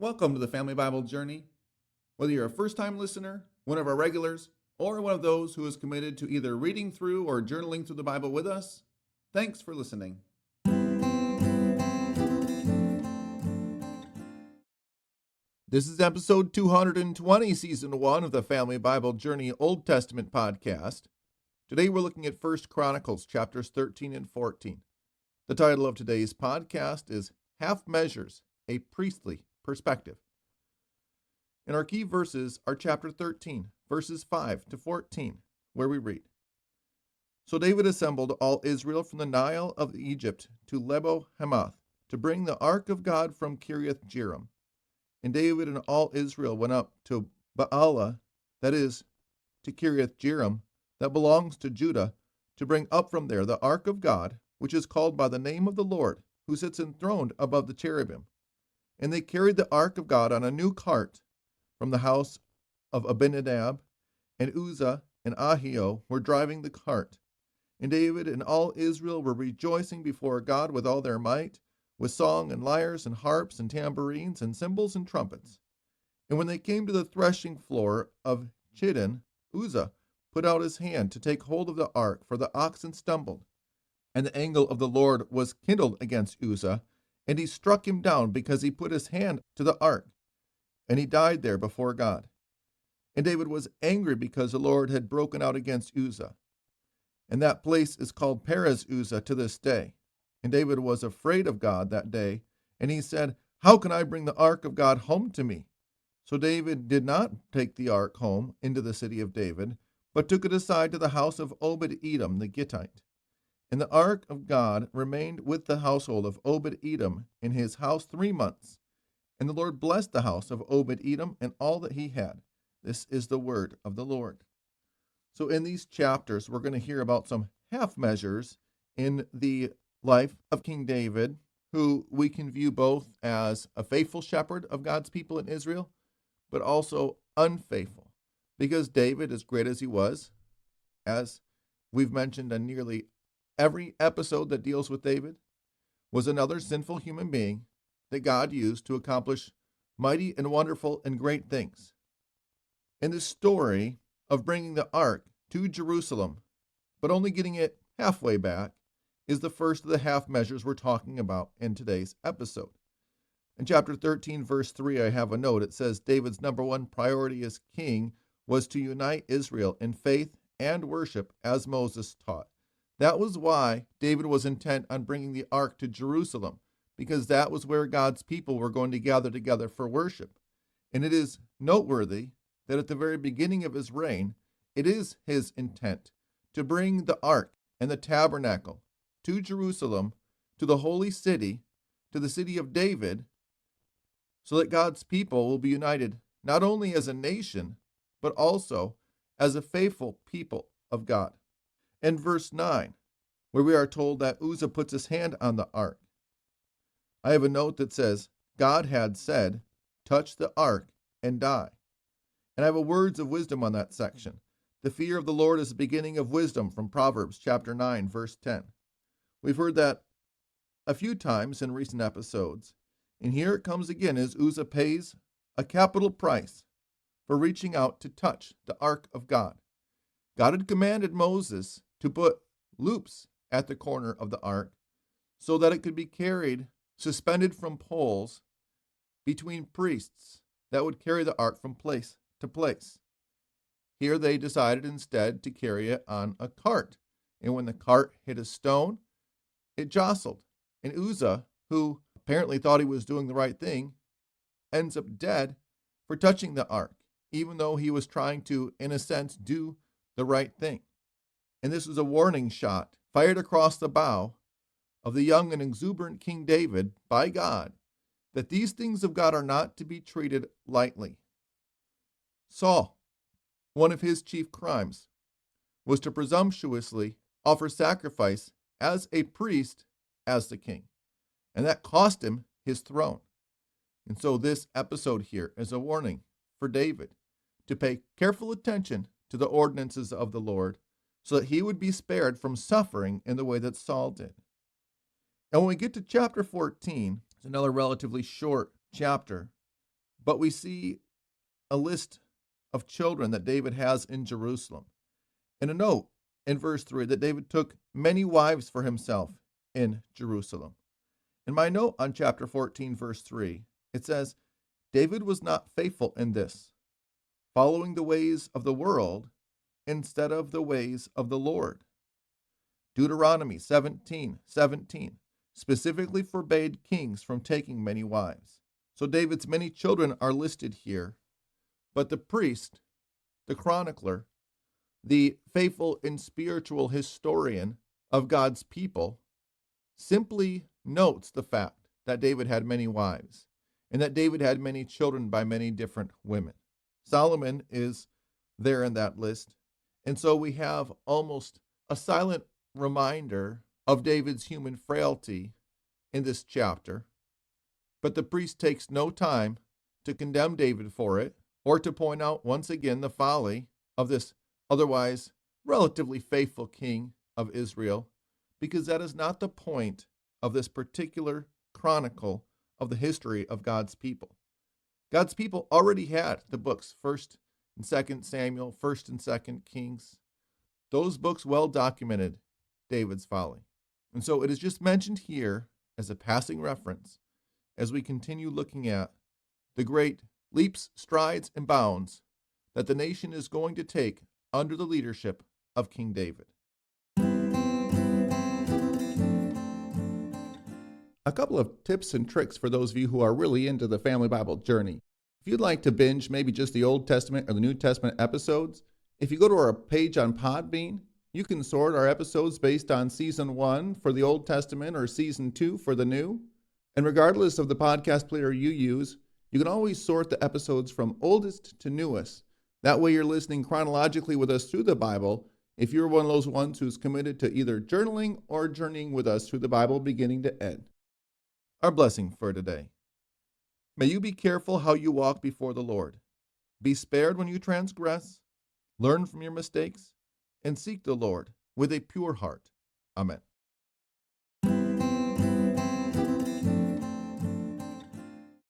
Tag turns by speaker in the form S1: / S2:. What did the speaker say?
S1: Welcome to the Family Bible Journey. Whether you're a first-time listener, one of our regulars, or one of those who is committed to either reading through or journaling through the Bible with us, thanks for listening. This is episode 220, season 1 of the Family Bible Journey Old Testament podcast. Today we're looking at 1 Chronicles chapters 13 and 14. The title of today's podcast is Half Measures, a Priestly Perspective. And our key verses are chapter 13, verses 5 to 14, where we read, So David assembled all Israel from the Nile of Egypt to Lebo Hamath to bring the ark of God from Kiriath Jearim. And David and all Israel went up to Baalah, that is, to Kiriath Jearim, that belongs to Judah, to bring up from there the ark of God, which is called by the name of the Lord, who sits enthroned above the cherubim. And they carried the ark of God on a new cart from the house of Abinadab, and Uzzah and Ahio were driving the cart. And David and all Israel were rejoicing before God with all their might, with song and lyres and harps and tambourines and cymbals and trumpets. And when they came to the threshing floor of Chidon, Uzzah put out his hand to take hold of the ark, for the oxen stumbled. And the anger of the Lord was kindled against Uzzah, and he struck him down because he put his hand to the ark, and he died there before God. And David was angry because the Lord had broken out against Uzzah. And that place is called Perez Uzzah to this day. And David was afraid of God that day, and he said, How can I bring the ark of God home to me? So David did not take the ark home into the city of David, but took it aside to the house of Obed-Edom the Gittite. And the ark of God remained with the household of Obed-Edom in his house 3 months. And the Lord blessed the house of Obed-Edom and all that he had. This is the word of the Lord. So in these chapters, we're going to hear about some half measures in the life of King David, who we can view both as a faithful shepherd of God's people in Israel, but also unfaithful. Because David, as great as he was, as we've mentioned on nearly every episode that deals with David, was another sinful human being that God used to accomplish mighty and wonderful and great things. In the story of bringing the ark to Jerusalem, but only getting it halfway back, is the first of the half measures we're talking about in today's episode. In chapter 13, verse 3, I have a note. It says, David's number one priority as king was to unite Israel in faith and worship as Moses taught. That was why David was intent on bringing the ark to Jerusalem, because that was where God's people were going to gather together for worship. And it is noteworthy that at the very beginning of his reign, it is his intent to bring the ark and the tabernacle to Jerusalem, to the holy city, to the city of David, so that God's people will be united not only as a nation, but also as a faithful people of God. And verse 9, where we are told that Uzzah puts his hand on the ark. I have a note that says, God had said, touch the ark and die. And I have a words of wisdom on that section. The fear of the Lord is the beginning of wisdom from Proverbs chapter 9, verse 10. We've heard that a few times in recent episodes. And here it comes again as Uzzah pays a capital price for reaching out to touch the ark of God. God had commanded Moses to put loops at the corner of the ark so that it could be carried suspended from poles between priests that would carry the ark from place to place. Here they decided instead to carry it on a cart. And when the cart hit a stone, it jostled. And Uzzah, who apparently thought he was doing the right thing, ends up dead for touching the ark, even though he was trying to, in a sense, do the right thing. And this was a warning shot fired across the bow of the young and exuberant King David by God, that these things of God are not to be treated lightly. Saul, one of his chief crimes, was to presumptuously offer sacrifice as a priest as the king. And that cost him his throne. And so this episode here is a warning for David to pay careful attention to the ordinances of the Lord so that he would be spared from suffering in the way that Saul did. And when we get to chapter 14, it's another relatively short chapter, But we see a list of children that David has in Jerusalem. And a note in verse 3 that David took many wives for himself in Jerusalem. In my note on chapter 14, verse 3, it says, David was not faithful in this, following the ways of the world instead of the ways of the Lord. Deuteronomy 17:17 specifically forbade kings from taking many wives. So David's many children are listed here, but the priest, the chronicler, the faithful and spiritual historian of God's people, simply notes the fact that David had many wives and that David had many children by many different women. Solomon is there in that list, and so we have almost a silent reminder of David's human frailty in this chapter, but the priest takes no time to condemn David for it or to point out once again the folly of this otherwise relatively faithful king of Israel, because that is not the point of this particular chronicle of the history of God's people. God's people already had the books 1st and 2nd Samuel, 1st and 2nd Kings. Those books well documented David's folly. And so it is just mentioned here as a passing reference as we continue looking at the great leaps, strides, and bounds that the nation is going to take under the leadership of King David. A couple of tips and tricks for those of you who are really into the Family Bible journey. If you'd like to binge maybe just the Old Testament or the New Testament episodes, if you go to our page on Podbean, you can sort our episodes based on Season 1 for the Old Testament or Season 2 for the New. And regardless of the podcast player you use, you can always sort the episodes from oldest to newest. That way you're listening chronologically with us through the Bible if you're one of those ones who's committed to either journaling or journeying with us through the Bible beginning to end. Our blessing for today. May you be careful how you walk before the Lord. Be spared when you transgress, learn from your mistakes, and seek the Lord with a pure heart. Amen.